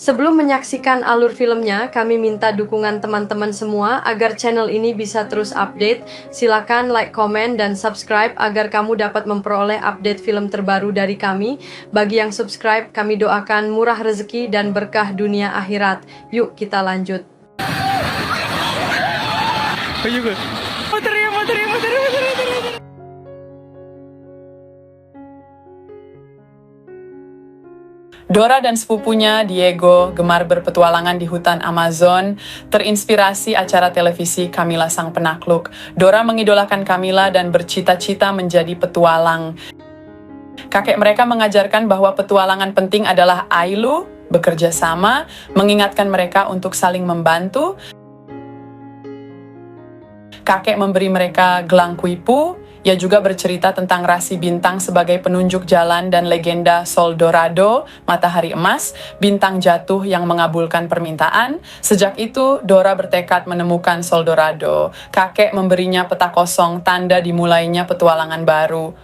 Sebelum menyaksikan alur filmnya, kami minta dukungan teman-teman semua agar channel ini bisa terus update. Silakan like, komen, dan subscribe agar kamu dapat memperoleh update film terbaru dari kami. Bagi yang subscribe, kami doakan murah rezeki dan berkah dunia akhirat. Yuk kita lanjut. Dora dan sepupunya, Diego, gemar berpetualangan di hutan Amazon, terinspirasi acara televisi Camila Sang Penakluk. Dora mengidolakan Camila dan bercita-cita menjadi petualang. Kakek mereka mengajarkan bahwa petualangan penting adalah ailu, bekerja sama, mengingatkan mereka untuk saling membantu. Kakek memberi mereka gelang kuipu. Ia juga bercerita tentang rasi bintang sebagai penunjuk jalan dan legenda Sol Dorado, matahari emas, bintang jatuh yang mengabulkan permintaan. Sejak itu, Dora bertekad menemukan Sol Dorado. Kakek memberinya peta kosong, tanda dimulainya petualangan baru.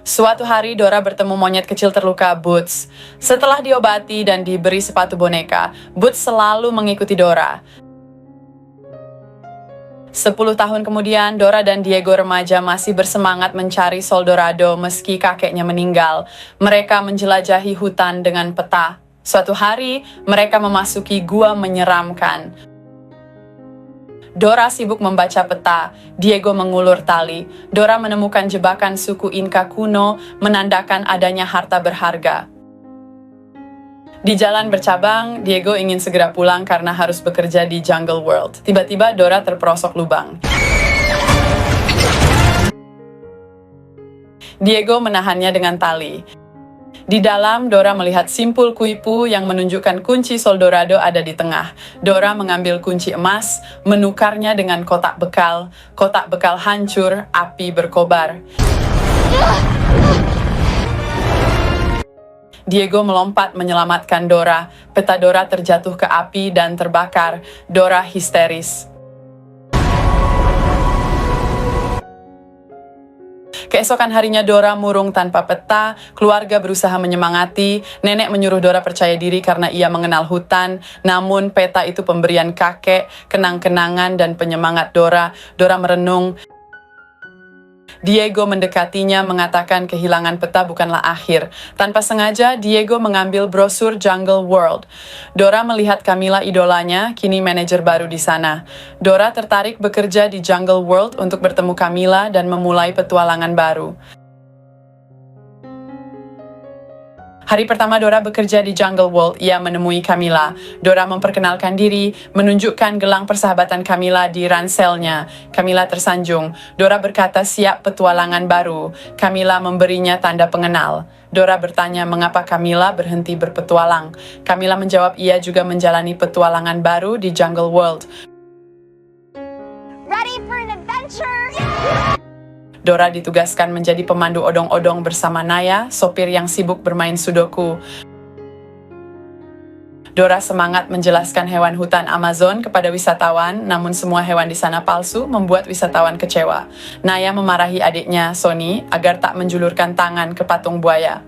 Suatu hari, Dora bertemu monyet kecil terluka, Boots. Setelah diobati dan diberi sepatu boneka, Boots selalu mengikuti Dora. 10 tahun kemudian, Dora dan Diego remaja masih bersemangat mencari Sol Dorado meski kakeknya meninggal. Mereka menjelajahi hutan dengan peta. Suatu hari, mereka memasuki gua menyeramkan. Dora sibuk membaca peta, Diego mengulur tali. Dora menemukan jebakan suku Inka kuno, menandakan adanya harta berharga. Di jalan bercabang, Diego ingin segera pulang karena harus bekerja di Jungle World. Tiba-tiba Dora terperosok lubang. Diego menahannya dengan tali. Di dalam, Dora melihat simpul kuipu yang menunjukkan kunci Sol Dorado ada di tengah. Dora mengambil kunci emas, menukarnya dengan kotak bekal. Kotak bekal hancur, api berkobar. Diego melompat menyelamatkan Dora. Peta Dora terjatuh ke api dan terbakar. Dora histeris. Keesokan harinya Dora murung tanpa peta, keluarga berusaha menyemangati, nenek menyuruh Dora percaya diri karena ia mengenal hutan, namun peta itu pemberian kakek, kenang-kenangan dan penyemangat Dora. Dora merenung. Diego mendekatinya mengatakan kehilangan peta bukanlah akhir. Tanpa sengaja, Diego mengambil brosur Jungle World. Dora melihat Camila idolanya, kini manajer baru di sana. Dora tertarik bekerja di Jungle World untuk bertemu Camila dan memulai petualangan baru. Hari pertama Dora bekerja di Jungle World, ia menemui Camila. Dora memperkenalkan diri, menunjukkan gelang persahabatan Camila di ranselnya. Camila tersanjung. Dora berkata siap petualangan baru. Camila memberinya tanda pengenal. Dora bertanya mengapa Camila berhenti berpetualang. Camila menjawab ia juga menjalani petualangan baru di Jungle World. Ready for an adventure? Dora ditugaskan menjadi pemandu odong-odong bersama Naya, sopir yang sibuk bermain sudoku. Dora semangat menjelaskan hewan hutan Amazon kepada wisatawan, namun semua hewan di sana palsu membuat wisatawan kecewa. Naya memarahi adiknya, Sony, agar tak menjulurkan tangan ke patung buaya.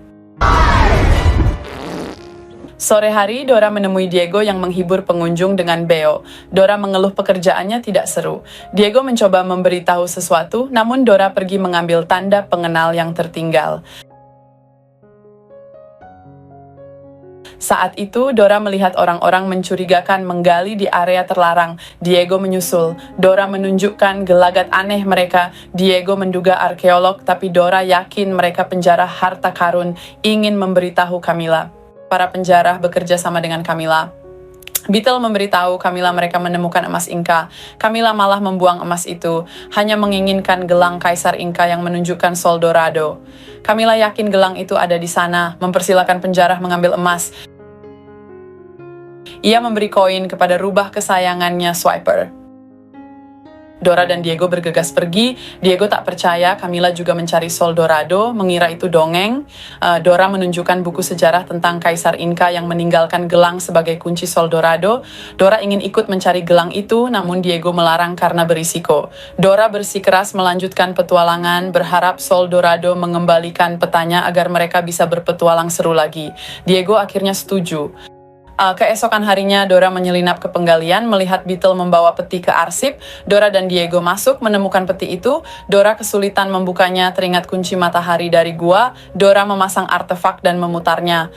Sore hari, Dora menemui Diego yang menghibur pengunjung dengan beo. Dora mengeluh pekerjaannya tidak seru. Diego mencoba memberitahu sesuatu, namun Dora pergi mengambil tanda pengenal yang tertinggal. Saat itu, Dora melihat orang-orang mencurigakan menggali di area terlarang. Diego menyusul. Dora menunjukkan gelagat aneh mereka. Diego menduga arkeolog, tapi Dora yakin mereka penjara harta karun, ingin memberitahu Camila. Para penjara bekerja sama dengan Camila. Beetle memberitahu Camila mereka menemukan emas Inka. Camila malah membuang emas itu, hanya menginginkan gelang Kaisar Inka yang menunjukkan Sol Dorado. Camila yakin gelang itu ada di sana, mempersilahkan penjara mengambil emas. Ia memberi koin kepada rubah kesayangannya Swiper. Dora dan Diego bergegas pergi. Diego tak percaya Camila juga mencari Sol Dorado, mengira itu dongeng. Dora menunjukkan buku sejarah tentang Kaisar Inka yang meninggalkan gelang sebagai kunci Sol Dorado. Dora ingin ikut mencari gelang itu, namun Diego melarang karena berisiko. Dora bersikeras melanjutkan petualangan, berharap Sol Dorado mengembalikan petanya agar mereka bisa berpetualang seru lagi. Diego akhirnya setuju. Keesokan harinya, Dora menyelinap ke penggalian, melihat Beetle membawa peti ke arsip. Dora dan Diego masuk, menemukan peti itu. Dora kesulitan membukanya, teringat kunci matahari dari gua. Dora memasang artefak dan memutarnya.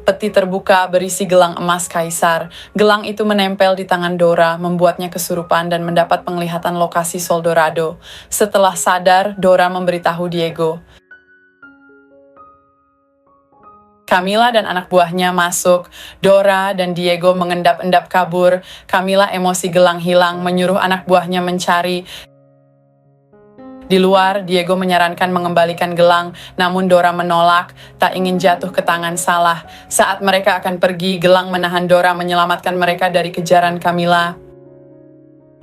Peti terbuka berisi gelang emas kaisar. Gelang itu menempel di tangan Dora, membuatnya kesurupan dan mendapat penglihatan lokasi Soldorado. Setelah sadar, Dora memberitahu Diego. Camila dan anak buahnya masuk. Dora dan Diego mengendap-endap kabur. Camila emosi gelang hilang, menyuruh anak buahnya mencari. Di luar, Diego menyarankan mengembalikan gelang, namun Dora menolak, tak ingin jatuh ke tangan salah. Saat mereka akan pergi, gelang menahan Dora, menyelamatkan mereka dari kejaran Camila.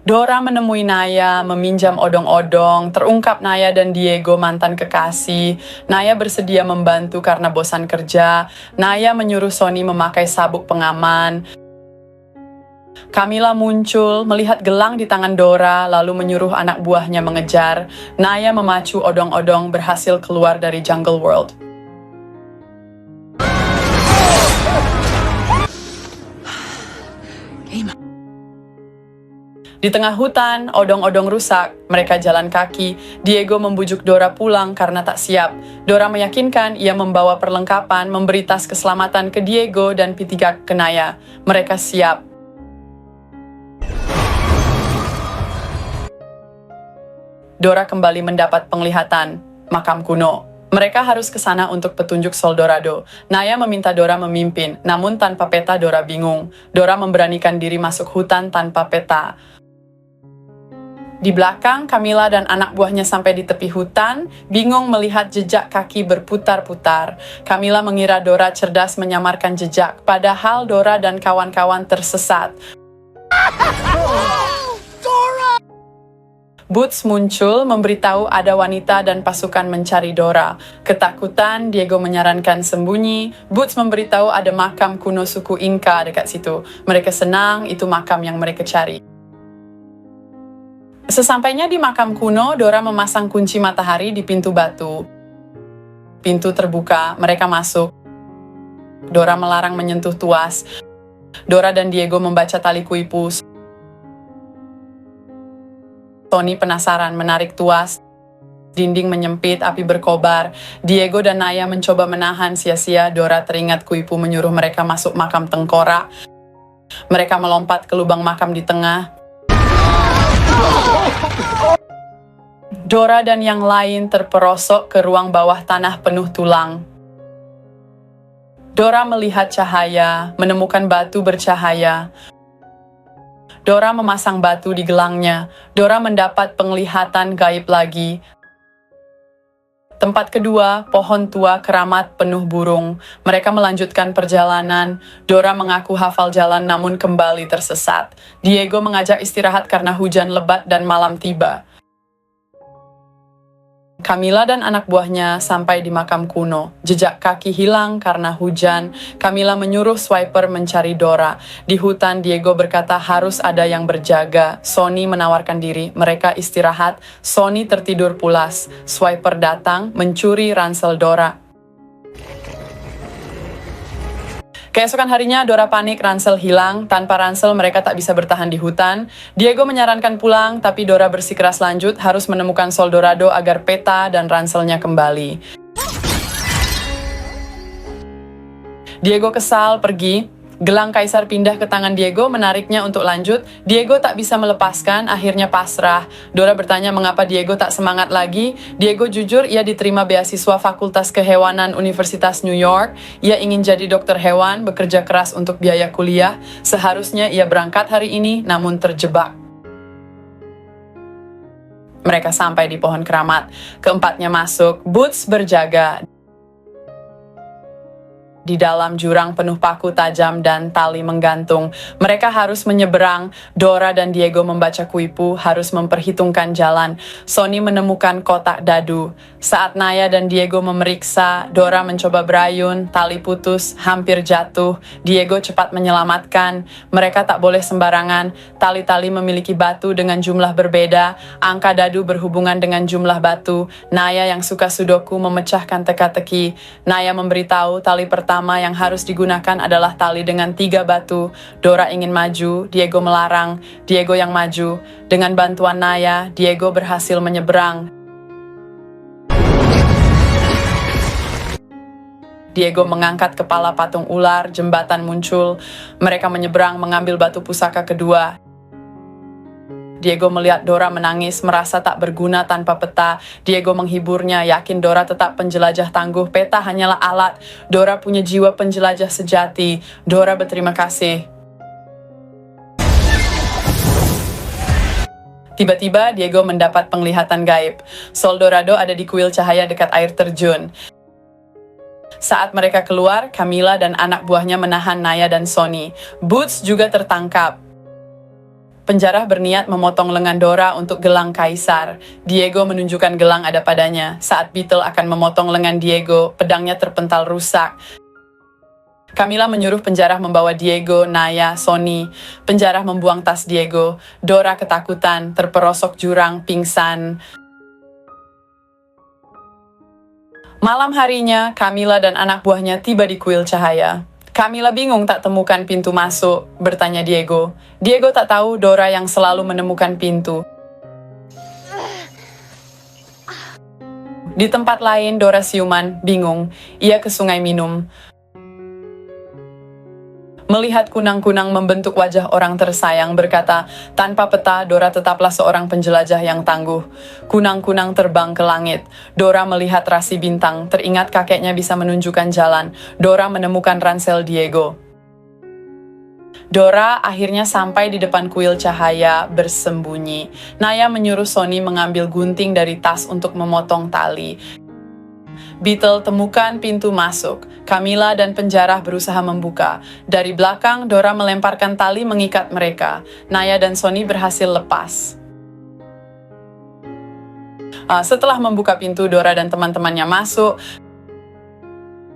Dora menemui Naya, meminjam odong-odong, terungkap Naya dan Diego mantan kekasih. Naya bersedia membantu karena bosan kerja. Naya menyuruh Sony memakai sabuk pengaman. Camila muncul, melihat gelang di tangan Dora, lalu menyuruh anak buahnya mengejar. Naya memacu odong-odong, berhasil keluar dari Jungle World. Di tengah hutan, odong-odong rusak. Mereka jalan kaki. Diego membujuk Dora pulang karena tak siap. Dora meyakinkan ia membawa perlengkapan, memberi tas keselamatan ke Diego dan P3 ke Naya. Mereka siap. Dora kembali mendapat penglihatan. Makam kuno. Mereka harus ke sana untuk petunjuk Soldorado. Naya meminta Dora memimpin, namun tanpa peta Dora bingung. Dora memberanikan diri masuk hutan tanpa peta. Di belakang, Camila dan anak buahnya sampai di tepi hutan, bingung melihat jejak kaki berputar-putar. Camila mengira Dora cerdas menyamarkan jejak, padahal Dora dan kawan-kawan tersesat. Boots muncul, memberitahu ada wanita dan pasukan mencari Dora. Ketakutan, Diego menyarankan sembunyi. Boots memberitahu ada makam kuno suku Inca dekat situ. Mereka senang, itu makam yang mereka cari. Sesampainya di makam kuno, Dora memasang kunci matahari di pintu batu. Pintu terbuka, mereka masuk. Dora melarang menyentuh tuas. Dora dan Diego membaca tali kuipu. Sony penasaran, menarik tuas. Dinding menyempit, api berkobar. Diego dan Naya mencoba menahan, sia-sia. Dora teringat kuipu menyuruh mereka masuk makam tengkorak. Mereka melompat ke lubang makam di tengah. Dora dan yang lain terperosok ke ruang bawah tanah penuh tulang. Dora melihat cahaya, menemukan batu bercahaya. Dora memasang batu di gelangnya. Dora mendapat penglihatan gaib lagi. Tempat kedua, pohon tua keramat penuh burung. Mereka melanjutkan perjalanan. Dora mengaku hafal jalan namun kembali tersesat. Diego mengajak istirahat karena hujan lebat dan malam tiba. Camila dan anak buahnya sampai di makam kuno. Jejak kaki hilang karena hujan. Camila menyuruh Swiper mencari Dora. Di hutan, Diego berkata harus ada yang berjaga. Sony menawarkan diri. Mereka istirahat. Sony tertidur pulas. Swiper datang, mencuri ransel Dora. Keesokan harinya, Dora panik, ransel hilang. Tanpa ransel, mereka tak bisa bertahan di hutan. Diego menyarankan pulang, tapi Dora bersikeras lanjut, harus menemukan Soldorado agar peta dan ranselnya kembali. Diego kesal, pergi. Gelang kaisar pindah ke tangan Diego, menariknya untuk lanjut. Diego tak bisa melepaskan, akhirnya pasrah. Dora bertanya mengapa Diego tak semangat lagi. Diego jujur, ia diterima beasiswa Fakultas Kehewanan Universitas New York. Ia ingin jadi dokter hewan, bekerja keras untuk biaya kuliah. Seharusnya ia berangkat hari ini, namun terjebak. Mereka sampai di pohon keramat. Keempatnya masuk, Boots berjaga. di dalam jurang penuh paku tajam dan tali menggantung. Mereka harus menyeberang. Dora dan Diego membaca kuipu, harus memperhitungkan jalan. Sonny menemukan kotak dadu. Saat Naya dan Diego memeriksa, Dora mencoba berayun, tali putus, hampir jatuh. Diego cepat menyelamatkan. Mereka tak boleh sembarangan. Tali-tali memiliki batu dengan jumlah berbeda. Angka dadu berhubungan dengan jumlah batu. Naya yang suka sudoku memecahkan teka-teki. Naya memberitahu tali pertama yang harus digunakan adalah tali dengan 3 batu. Dora ingin maju, Diego melarang. Diego yang maju. Dengan bantuan Naya, Diego berhasil menyeberang. Diego mengangkat kepala patung ular, jembatan muncul. Mereka menyeberang mengambil batu pusaka kedua. Diego melihat Dora menangis, merasa tak berguna tanpa peta. Diego menghiburnya, yakin Dora tetap penjelajah tangguh. Peta hanyalah alat. Dora punya jiwa penjelajah sejati. Dora berterima kasih. Tiba-tiba Diego mendapat penglihatan gaib. Sol Dorado ada di kuil cahaya dekat air terjun. Saat mereka keluar, Camila dan anak buahnya menahan Naya dan Sonny. Boots juga tertangkap. Penjara berniat memotong lengan Dora untuk gelang kaisar. Diego menunjukkan gelang ada padanya. Saat Beetle akan memotong lengan Diego, pedangnya terpental rusak. Camila menyuruh penjara membawa Diego, Naya, Sonny. Penjara membuang tas Diego. Dora ketakutan, terperosok jurang, pingsan. Malam harinya, Camila dan anak buahnya tiba di kuil cahaya. Camila bingung tak temukan pintu masuk, bertanya Diego. Diego tak tahu Dora yang selalu menemukan pintu. Di tempat lain, Dora siuman, bingung. Ia ke sungai minum. Melihat kunang-kunang membentuk wajah orang tersayang, berkata, tanpa peta, Dora tetaplah seorang penjelajah yang tangguh. Kunang-kunang terbang ke langit. Dora melihat rasi bintang, teringat kakeknya bisa menunjukkan jalan. Dora menemukan ransel Diego. Dora akhirnya sampai di depan kuil cahaya, bersembunyi. Naya menyuruh Sonny mengambil gunting dari tas untuk memotong tali. Beetle temukan pintu masuk. Camila dan penjara berusaha membuka. Dari belakang, Dora melemparkan tali mengikat mereka. Naya dan Sonny berhasil lepas. Setelah membuka pintu, Dora dan teman-temannya masuk.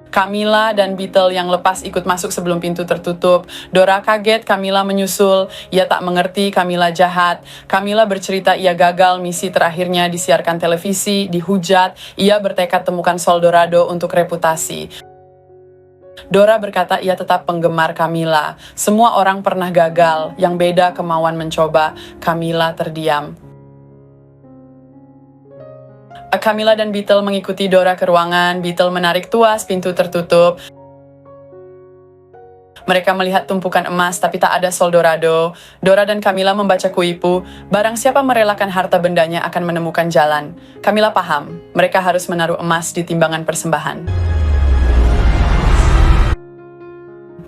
Camila dan Beetle yang lepas ikut masuk sebelum pintu tertutup. Dora kaget, Camila menyusul. Ia tak mengerti Camila jahat. Camila bercerita ia gagal misi terakhirnya disiarkan televisi, dihujat. Ia bertekad temukan Sol Dorado untuk reputasi. Dora berkata ia tetap penggemar Camila. Semua orang pernah gagal, yang beda kemauan mencoba. Camila terdiam. Camila dan Beetle mengikuti Dora ke ruangan. Beetle menarik tuas, pintu tertutup. Mereka melihat tumpukan emas, tapi tak ada Sol Dorado. Dora dan Camila membaca kuipu. Barang siapa merelakan harta bendanya akan menemukan jalan. Camila paham, mereka harus menaruh emas di timbangan persembahan.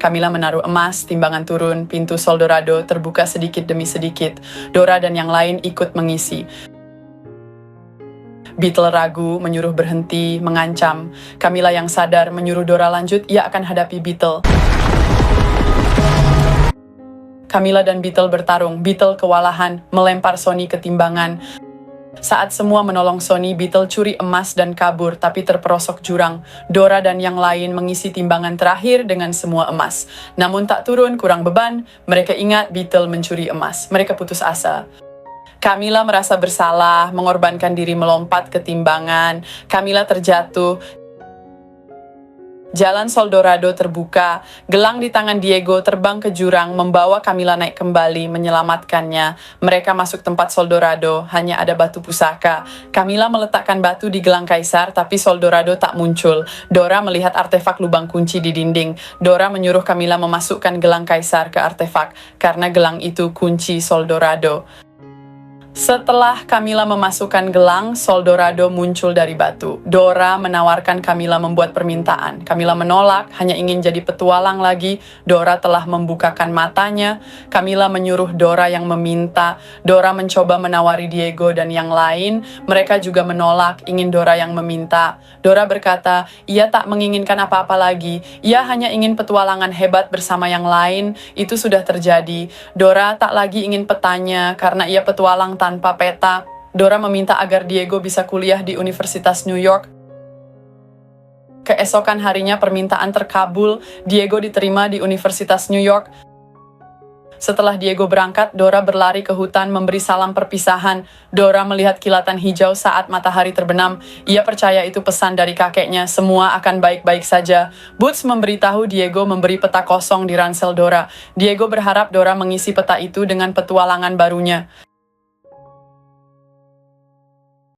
Camila menaruh emas, timbangan turun, pintu Sol Dorado terbuka sedikit demi sedikit. Dora dan yang lain ikut mengisi. Beetle ragu, menyuruh berhenti, mengancam. Camila yang sadar menyuruh Dora lanjut, ia akan hadapi Beetle. Camila dan Beetle bertarung. Beetle kewalahan, melempar Sonny ke timbangan. Saat semua menolong Sonny, Beetle curi emas dan kabur, tapi terperosok jurang. Dora dan yang lain mengisi timbangan terakhir dengan semua emas. Namun tak turun, kurang beban. Mereka ingat Beetle mencuri emas. Mereka putus asa. Camila merasa bersalah, mengorbankan diri melompat ke timbangan. Camila terjatuh. Jalan Sol Dorado terbuka. Gelang di tangan Diego terbang ke jurang, membawa Camila naik kembali, menyelamatkannya. Mereka masuk tempat Sol Dorado, hanya ada batu pusaka. Camila meletakkan batu di gelang kaisar, tapi Sol Dorado tak muncul. Dora melihat artefak lubang kunci di dinding. Dora menyuruh Camila memasukkan gelang kaisar ke artefak, karena gelang itu kunci Sol Dorado. Setelah Camila memasukkan gelang, Sol Dorado muncul dari batu. Dora menawarkan Camila membuat permintaan. Camila menolak, hanya ingin jadi petualang lagi. Dora telah membukakan matanya. Camila menyuruh Dora yang meminta. Dora mencoba menawari Diego dan yang lain. Mereka juga menolak, ingin Dora yang meminta. Dora berkata, ia tak menginginkan apa-apa lagi. Ia hanya ingin petualangan hebat bersama yang lain. Itu sudah terjadi. Dora tak lagi ingin petanya karena ia petualang tanpa peta. Dora meminta agar Diego bisa kuliah di Universitas New York. Keesokan harinya permintaan terkabul. Diego diterima di Universitas New York. Setelah Diego berangkat, Dora berlari ke hutan memberi salam perpisahan. Dora melihat kilatan hijau saat matahari terbenam. Ia percaya itu pesan dari kakeknya, semua akan baik-baik saja. Boots memberitahu Diego memberi peta kosong di ransel Dora. Diego berharap Dora mengisi peta itu dengan petualangan barunya.